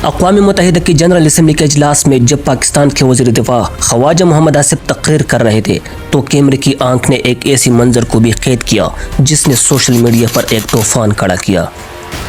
اقوام متحدہ کی جنرل اسمبلی کے اجلاس میں جب پاکستان کے وزیر دفاع خواجہ محمد آصف تقریر کر رہے تھے تو کیمرے کی آنکھ نے ایک ایسی منظر کو بھی قید کیا جس نے سوشل میڈیا پر ایک طوفان کھڑا کیا۔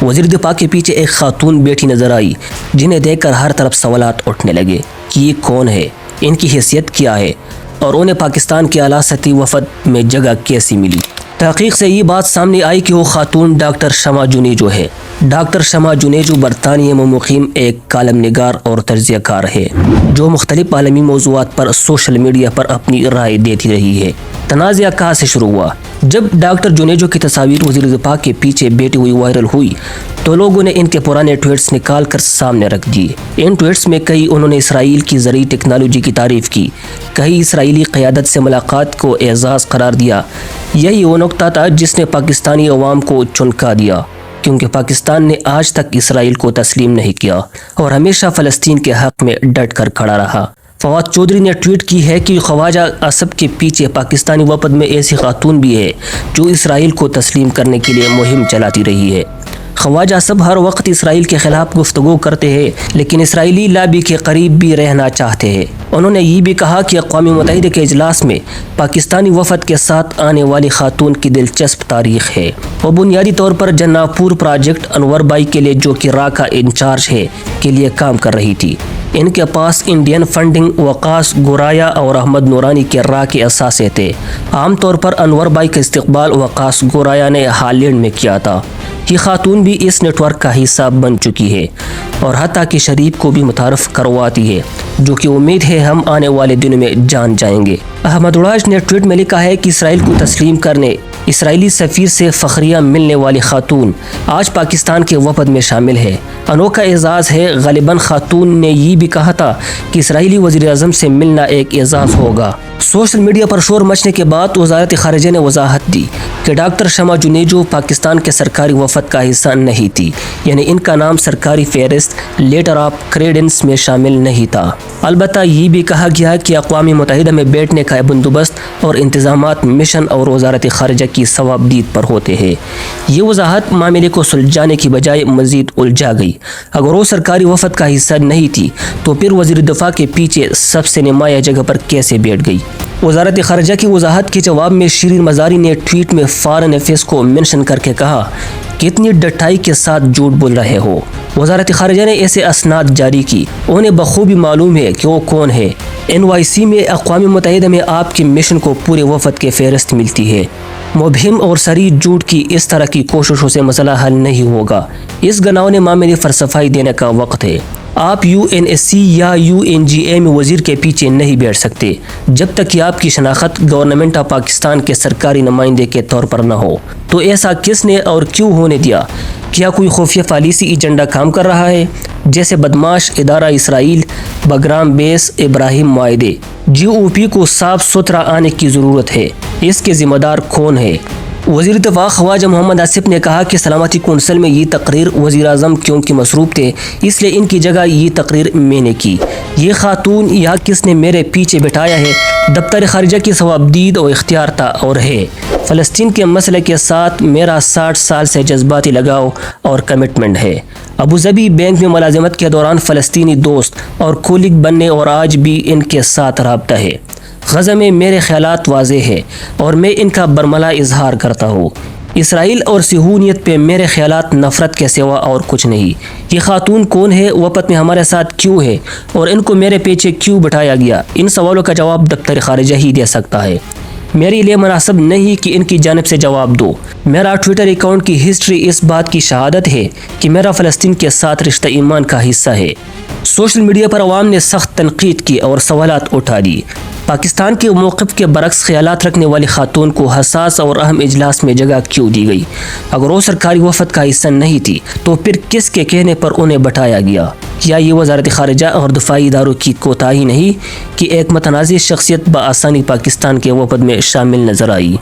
وزیر دفاع کے پیچھے ایک خاتون بیٹھی نظر آئی جنہیں دیکھ کر ہر طرف سوالات اٹھنے لگے کہ یہ کون ہے، ان کی حیثیت کیا ہے اور انہیں پاکستان کے اعلیٰ سطحی وفد میں جگہ کیسی ملی۔ تحقیق سے یہ بات سامنے آئی کہ وہ خاتون ڈاکٹر شمع جنیجو ہے۔ ڈاکٹر شمع جنیجو برطانیہ میں مقیم ایک کالم نگار اور تجزیہ کار ہے جو مختلف عالمی موضوعات پر سوشل میڈیا پر اپنی رائے دیتی رہی ہے۔ تنازعہ کہاں سے شروع ہوا؟ جب ڈاکٹر جنیجو کی تصاویر وزیر دفاع کے پیچھے بیٹھی ہوئی وائرل ہوئی تو لوگوں نے ان کے پرانے ٹویٹس نکال کر سامنے رکھ دیے۔ ان ٹویٹس میں کئی انہوں نے اسرائیل کی زرعی ٹیکنالوجی کی تعریف کی، کئی اسرائیلی قیادت سے ملاقات کو اعزاز قرار دیا۔ یہی وہ نقطہ تھا جس نے پاکستانی عوام کو چونکا دیا، کیونکہ پاکستان نے آج تک اسرائیل کو تسلیم نہیں کیا اور ہمیشہ فلسطین کے حق میں ڈٹ کر کھڑا رہا۔ فواد چودھری نے ٹویٹ کی ہے کہ خواجہ آصف کے پیچھے پاکستانی وفد میں ایسی خاتون بھی ہے جو اسرائیل کو تسلیم کرنے کے لیے مہم چلاتی رہی ہے۔ خواجہ آصف ہر وقت اسرائیل کے خلاف گفتگو کرتے ہیں لیکن اسرائیلی لابی کے قریب بھی رہنا چاہتے ہیں۔ انہوں نے یہ بھی کہا کہ اقوام متحدہ کے اجلاس میں پاکستانی وفد کے ساتھ آنے والی خاتون کی دلچسپ تاریخ ہے۔ وہ بنیادی طور پر جناپور پروجیکٹ انور بائی کے لیے، جو کہ را کا انچارج ہے، کے لیے کام کر رہی تھی۔ ان کے پاس انڈین فنڈنگ وقاص گورایا اور احمد نورانی کے را کے اثاثے تھے۔ عام طور پر انور بائی کا استقبال وقاص گورایا نے ہالینڈ میں کیا تھا۔ یہ خاتون بھی اس نیٹ ورک کا حصہ بن چکی ہے اور حتیٰ کہ شریف کو بھی متعارف کرواتی ہے، جو کہ امید ہے ہم آنے والے دنوں میں جان جائیں گے۔ احمد اڑاج نے ٹویٹ میں لکھا ہے کہ اسرائیل کو تسلیم کرنے اسرائیلی سفیر سے فخریہ ملنے والی خاتون آج پاکستان کے وفد میں شامل ہے۔ انوکھا اعزاز ہے۔ غالباً خاتون نے یہ بھی کہا تھا کہ اسرائیلی وزیر اعظم سے ملنا ایک اعزاز ہوگا۔ سوشل میڈیا پر شور مچنے کے بعد وزارت خارجہ نے وضاحت دی کہ ڈاکٹر شمع جنیجو پاکستان کے سرکاری وفد کا حصہ نہیں تھی، یعنی ان کا نام سرکاری فہرست لیٹر آف کریڈنس میں شامل نہیں تھا۔ البتہ یہ بھی کہا گیا کہ اقوام متحدہ میں بیٹھنے کا بندوبست اور انتظامات مشن اور وزارت خارجہ کی ثوابدید پر ہوتے ہیں۔ یہ وضاحت معاملے کو سلجھانے کی بجائے مزید الجھا گئی۔ اگر وہ سرکاری وفد کا حصہ نہیں تھی تو پھر وزیر دفاع کے پیچھے سب سے نمایاں جگہ پر کیسے بیٹھ گئی؟ وزارت خارجہ کی وضاحت کے جواب میں شیرین مزاری نے ٹویٹ میں فارن افیئرز کو منشن کر کے کہا کہ اتنی ڈٹائی کے ساتھ جھوٹ بول رہے ہو۔ وزارت خارجہ نے ایسے اسناد جاری کی، انہیں بخوبی معلوم ہے کہ وہ کون ہے۔ NYC میں اقوام متحدہ میں آپ کے مشن کو پورے وفد کے فہرست ملتی ہے۔ مبہم اور صریح جھوٹ کی اس طرح کی کوششوں سے مسئلہ حل نہیں ہوگا۔ اس گناؤنے معاملے پر صفائی دینے کا وقت ہے۔ آپ UNSC یا UNGA میں وزیر کے پیچھے نہیں بیٹھ سکتے جب تک کہ آپ کی شناخت گورنمنٹ آف پاکستان کے سرکاری نمائندے کے طور پر نہ ہو۔ تو ایسا کس نے اور کیوں ہونے دیا؟ کیا کوئی خفیہ پالیسی ایجنڈا کام کر رہا ہے؟ جیسے بدماش ادارہ اسرائیل، بگرام بیس، ابراہیم معاہدے۔ GOP کو صاف ستھرا آنے کی ضرورت ہے۔ اس کے ذمہ دار کون ہے؟ وزیر دفاع خواجہ محمد آصف نے کہا کہ سلامتی کونسل میں یہ تقریر وزیر اعظم کیونکہ مصروف تھے، اس لیے ان کی جگہ یہ تقریر میں نے کی۔ یہ خاتون یا کس نے میرے پیچھے بٹھایا ہے؟ دفتر خارجہ کی ثوابدید اور اختیار تھا اور ہے۔ فلسطین کے مسئلے کے ساتھ میرا 60 سال سے جذباتی لگاؤ اور کمٹمنٹ ہے۔ ابوظہبی بینک میں ملازمت کے دوران فلسطینی دوست اور کولیگ بننے اور آج بھی ان کے ساتھ رابطہ ہے۔ غزہ میں میرے خیالات واضح ہیں اور میں ان کا برملا اظہار کرتا ہوں۔ اسرائیل اور صہیونیت پہ میرے خیالات نفرت کے سوا اور کچھ نہیں۔ یہ خاتون کون ہے؟ وفد میں ہمارے ساتھ کیوں ہے اور ان کو میرے پیچھے کیوں بٹھایا گیا؟ ان سوالوں کا جواب دفتر خارجہ ہی دے سکتا ہے۔ میرے لیے مناسب نہیں کہ ان کی جانب سے جواب دو۔ میرا ٹویٹر اکاؤنٹ کی ہسٹری اس بات کی شہادت ہے کہ میرا فلسطین کے ساتھ رشتہ ایمان کا حصہ ہے۔ سوشل میڈیا پر عوام نے سخت تنقید کی اور سوالات اٹھا دی۔ پاکستان کے موقف کے برعکس خیالات رکھنے والی خاتون کو حساس اور اہم اجلاس میں جگہ کیوں دی گئی؟ اگر وہ سرکاری وفد کا حصہ نہیں تھی تو پھر کس کے کہنے پر انہیں بٹھایا گیا؟ کیا یہ وزارت خارجہ اور دفاعی اداروں کی کوتاہی نہیں کہ ایک متنازع شخصیت بآسانی پاکستان کے وفد میں شامل نظر آئی؟